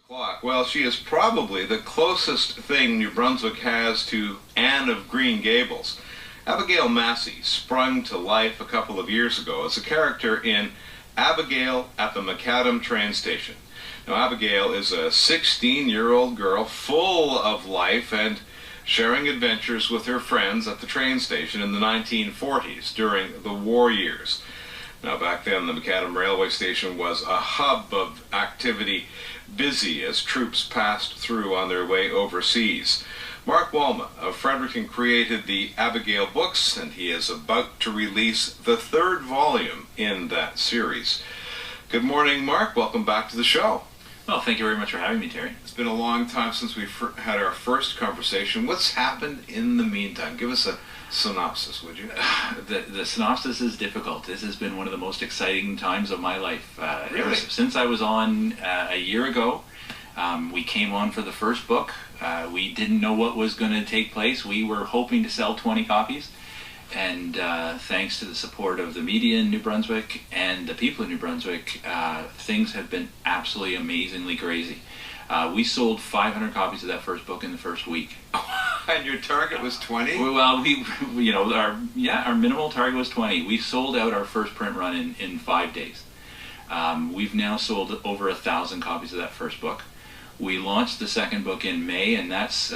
Clock. Well, she is probably the closest thing New Brunswick has to Anne of Green Gables. Abigail Massey sprung to life a couple of years ago as a character in Abigail at the McAdam train station. Now, Abigail is a 16-year-old girl full of life and sharing adventures with her friends at the train station in the 1940s during the war years. Now, back then, the McAdam railway station was a hub of activity, busy as troops passed through on their way overseas. Mark Walma of Fredericton created the Abigail books, and he is about to release the third volume in that series. Good morning, Mark. Welcome back to the show. Well, thank you very much for having me, Terry. It's been a long time since we had our first conversation. What's happened in the meantime? Give us a synopsis, would you? The synopsis is difficult. This has been one of the most exciting times of my life. Really? Ever since I was on a year ago, we came on for the first book. We didn't know what was going to take place. We were hoping to sell 20 copies. And thanks to the support of the media in New Brunswick and the people in New Brunswick, things have been absolutely amazingly crazy. We sold 500 copies of that first book in the first week. And your target was 20? Well, our minimal target was 20. We sold out our first print run in 5 days. We've now sold over 1,000 copies of that first book. We launched the second book in May, and that's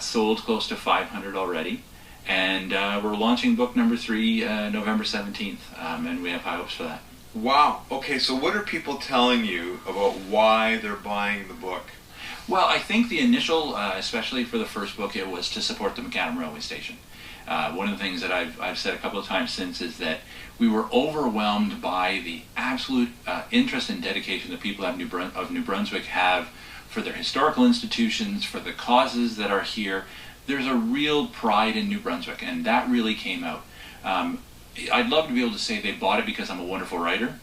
sold close to 500 already. And we're launching book number 3 November 17th, and we have high hopes for that. Wow. Okay, so what are people telling you about why they're buying the book? Well, I think the initial, especially for the first book, it was to support the McAdam railway station. One of the things that I've said a couple of times since is that we were overwhelmed by the absolute interest and dedication that people of New Brunswick have for their historical institutions, for the causes that are here. There's a real pride in New Brunswick, and that really came out. I'd love to be able to say they bought it because I'm a wonderful writer.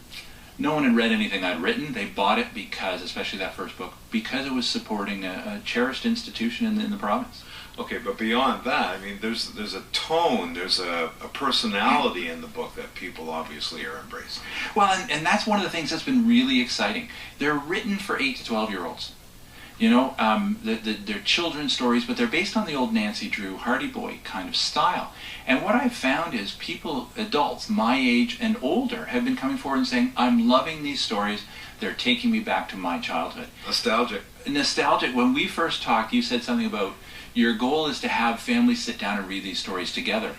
No one had read anything I'd written. They bought it because, especially that first book, because it was supporting a cherished institution in the province. Okay, but beyond that, I mean, there's a tone, there's a personality in the book that people obviously are embracing. Well, and that's one of the things that's been really exciting. They're written for 8 to 12-year-olds. You know, they're children's stories, but they're based on the old Nancy Drew Hardy Boy kind of style. And what I've found is people, adults my age and older, have been coming forward and saying, I'm loving these stories. They're taking me back to my childhood. Nostalgic. Nostalgic. When we first talked, you said something about your goal is to have families sit down and read these stories together.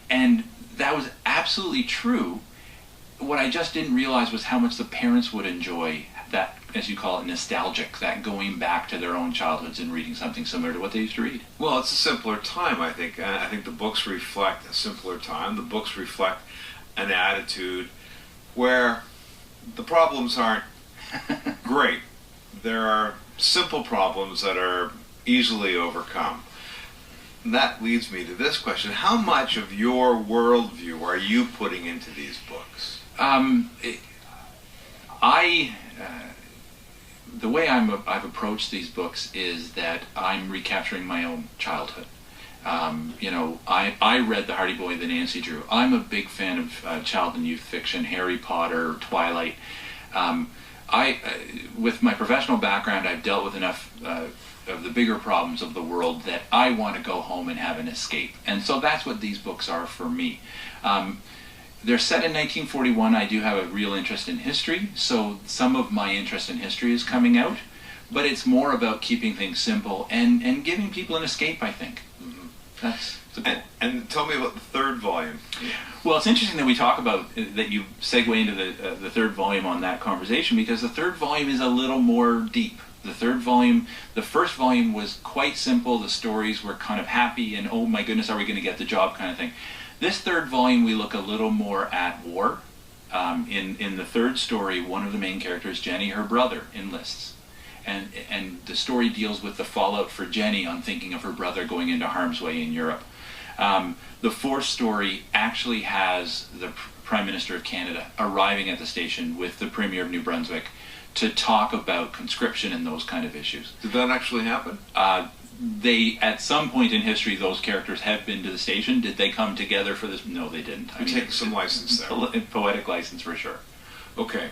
And that was absolutely true. What I just didn't realize was how much the parents would enjoy that, as you call it, nostalgic, that going back to their own childhoods and reading something similar to what they used to read. Well, it's a simpler time, I think. I think the books reflect a simpler time. The books reflect an attitude where the problems aren't great. There are simple problems that are easily overcome. And that leads me to this question. How much of your worldview are you putting into these books? The way I've approached these books is that I'm recapturing my own childhood. You know, I read the Hardy Boy, the Nancy Drew. I'm a big fan of child and youth fiction, Harry Potter, Twilight. With my professional background, I've dealt with enough of the bigger problems of the world that I want to go home and have an escape. And so that's what these books are for me. They're set in 1941. I do have a real interest in history, so some of my interest in history is coming out, but it's more about keeping things simple and giving people an escape, I think. Mm-hmm. That's the goal. And tell me about the third volume. Well, it's interesting that we talk about, that you segue into the third volume on that conversation, because the third volume is a little more deep. The first volume was quite simple. The stories were kind of happy and, oh my goodness, are we going to get the job kind of thing. This third volume, we look a little more at war. In the third story, one of the main characters, Jenny, her brother, enlists. And the story deals with the fallout for Jenny on thinking of her brother going into harm's way in Europe. The fourth story actually has the Prime Minister of Canada arriving at the station with the Premier of New Brunswick to talk about conscription and those kind of issues. Did that actually happen? They, at some point in history, those characters have been to the station. Did they come together for this? No, they didn't. I mean, take some license there. Poetic license for sure. Okay.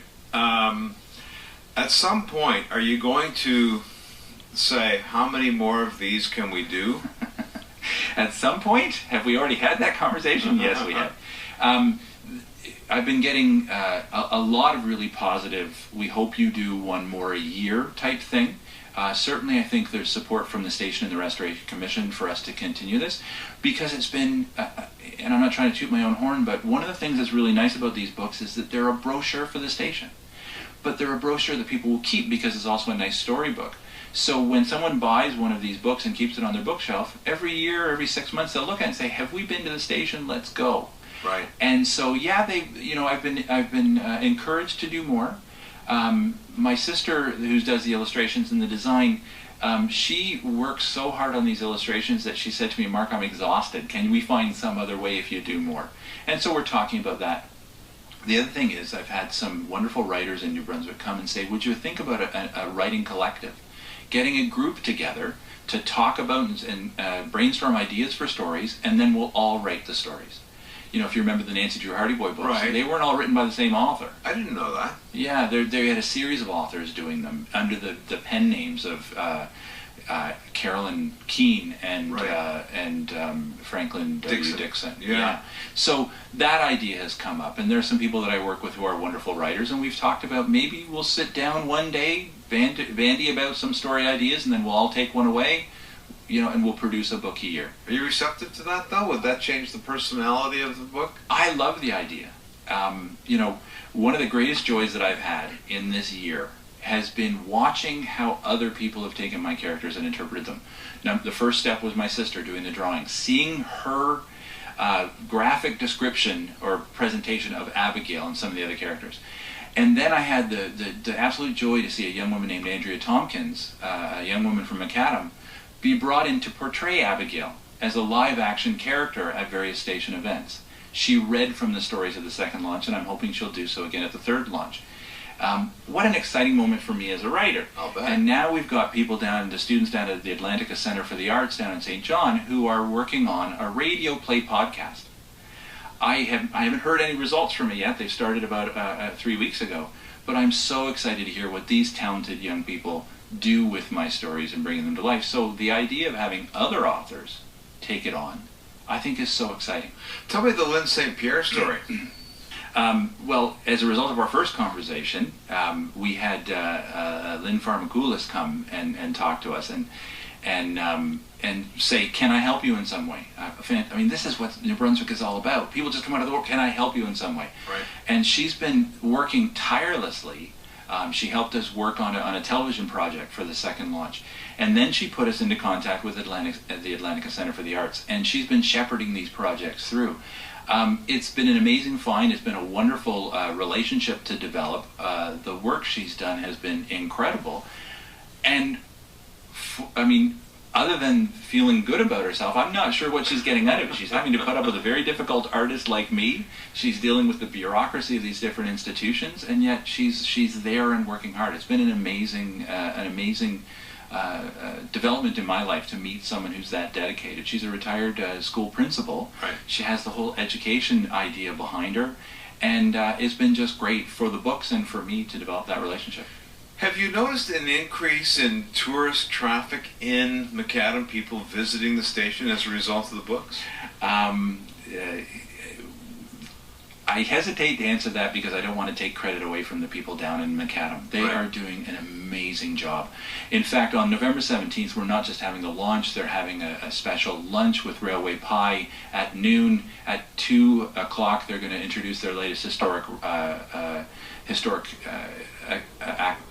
At some point, are you going to say, how many more of these can we do? At some point, have we already had that conversation? Yes, we have. I've been getting a lot of really positive, we hope you do one more a year type thing. Certainly I think there's support from the station and the Restoration Commission for us to continue this, because it's been, and I'm not trying to toot my own horn, but one of the things that's really nice about these books is that they're a brochure for the station. But they're a brochure that people will keep because it's also a nice storybook. So when someone buys one of these books and keeps it on their bookshelf, every year, every 6 months, they'll look at it and say, have we been to the station? Let's go. Right. And so, yeah, I've been encouraged to do more. My sister, who does the illustrations and the design, she works so hard on these illustrations that she said to me, Mark, I'm exhausted. Can we find some other way if you do more? And so we're talking about that. The other thing is, I've had some wonderful writers in New Brunswick come and say, would you think about a writing collective? Getting a group together to talk about and brainstorm ideas for stories, and then we'll all write the stories. You know, if you remember the Nancy Drew Hardy Boy books, right. They weren't all written by the same author. I didn't know that. Yeah, they had a series of authors doing them under the pen names of Carolyn Keene and right. Franklin W. Dixon. Yeah. So that idea has come up, and there are some people that I work with who are wonderful writers, and we've talked about maybe we'll sit down one day, bandy about some story ideas, and then we'll all take one away, and we'll produce a book a year. Are you receptive to that, though? Would that change the personality of the book? I love the idea. One of the greatest joys that I've had in this year has been watching how other people have taken my characters and interpreted them. Now, the first step was my sister doing the drawing. Seeing her graphic description or presentation of Abigail and some of the other characters. And then I had the absolute joy to see a young woman named Andrea Tompkins, a young woman from McAdam, be brought in to portray Abigail as a live-action character at various station events. She read from the stories of the second launch, and I'm hoping she'll do so again at the third launch. What an exciting moment for me as a writer. I'll bet. And now we've got people the students down at the Atlantica Center for the Arts down in St. John who are working on a radio play podcast. I haven't heard any results from it yet. They started about 3 weeks ago. But I'm so excited to hear what these talented young people do with my stories and bringing them to life. So the idea of having other authors take it on, I think is so exciting. Tell me the Lynn St. Pierre story. Well, as a result of our first conversation, we had Lynn Pharmacoulis come and talk to us and say, can I help you in some way? I mean, this is what New Brunswick is all about. People just come out of the work, can I help you in some way? Right. And she's been working tirelessly. She helped us work on a television project for the second launch. And then she put us into contact with the Atlantica Center for the Arts. And she's been shepherding these projects through. It's been an amazing find. It's been a wonderful relationship to develop. The work she's done has been incredible. And, other than feeling good about herself, I'm not sure what she's getting out of it. She's having to put up with a very difficult artist like me. She's dealing with the bureaucracy of these different institutions, and yet she's there and working hard. It's been an amazing development in my life to meet someone who's that dedicated. She's a retired school principal. Right. She has the whole education idea behind her, and it's been just great for the books and for me to develop that relationship. Have you noticed an increase in tourist traffic in McAdam, people visiting the station as a result of the books? I hesitate to answer that because I don't want to take credit away from the people down in McAdam. They Right. are doing an amazing job. In fact, on November 17th, we're not just having the launch, they're having a special lunch with Railway Pie at noon. At 2 o'clock, they're going to introduce their latest historic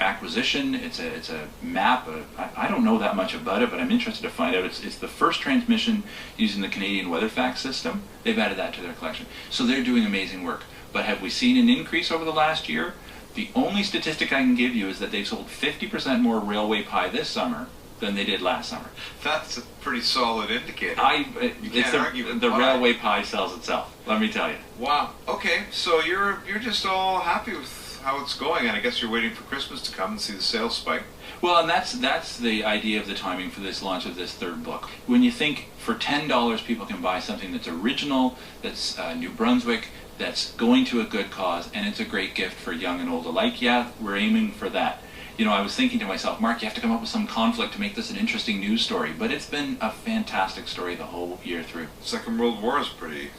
acquisition. It's a map. I don't know that much about it, but I'm interested to find out. It's the first transmission using the Canadian Weatherfax system. They've added that to their collection. So they're doing amazing work. But have we seen an increase over the last year? The only statistic I can give you is that they've sold 50% more Railway Pie this summer than they did last summer. That's a pretty solid indicator. The Railway Pie sells itself, let me tell you. Wow. Okay, so you're just all happy with how it's going, and I guess you're waiting for Christmas to come and see the sales spike. Well, and that's the idea of the timing for this launch of this third book. When you think for $10 people can buy something that's original, that's New Brunswick, that's going to a good cause, and it's a great gift for young and old alike, yeah, we're aiming for that. I was thinking to myself, Mark, you have to come up with some conflict to make this an interesting news story. But it's been a fantastic story the whole year through. Second World War is pretty...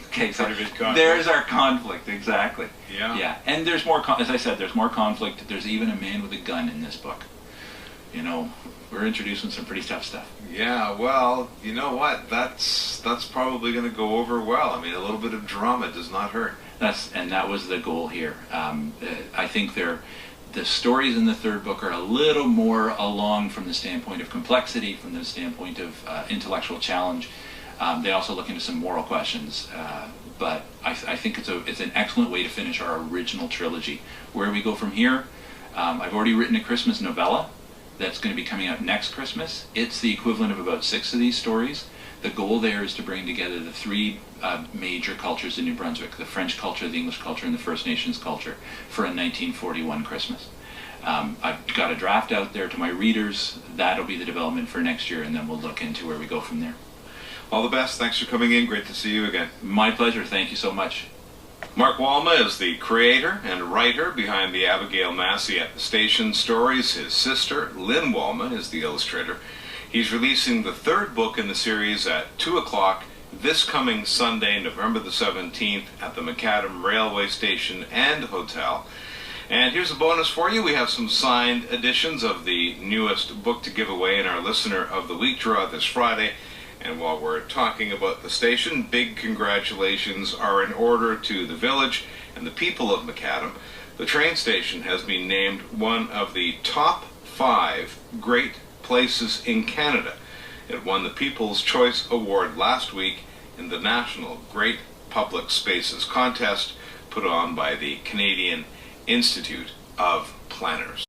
Okay, so pretty big conflict. There's our conflict, exactly. Yeah. Yeah, and there's more, as I said, there's more conflict. There's even a man with a gun in this book. We're introducing some pretty tough stuff. Yeah, well, you know what? That's probably going to go over well. I mean, a little bit of drama does not hurt. That was the goal here. I think the stories in the third book are a little more along from the standpoint of complexity, from the standpoint of intellectual challenge. They also look into some moral questions, but I think it's an excellent way to finish our original trilogy. Where we go from here, I've already written a Christmas novella that's going to be coming out next Christmas. It's the equivalent of about 6 of these stories. The goal there is to bring together the 3 major cultures in New Brunswick, the French culture, the English culture, and the First Nations culture, for a 1941 Christmas. I've got a draft out there to my readers. That'll be the development for next year, and then we'll look into where we go from there. All the best. Thanks for coming in. Great to see you again. My pleasure. Thank you so much. Mark Walma is the creator and writer behind the Abigail Massey at the Station stories. His sister, Lynn Walma, is the illustrator. He's releasing the 3rd book in the series at 2 o'clock this coming Sunday, November the 17th, at the McAdam Railway Station and Hotel. And here's a bonus for you. We have some signed editions of the newest book to give away in our Listener of the Week draw this Friday. And while we're talking about the station, big congratulations are in order to the village and the people of McAdam. The train station has been named one of the top 5 great places in Canada. It won the People's Choice Award last week in the National Great Public Spaces contest put on by the Canadian Institute of Planners.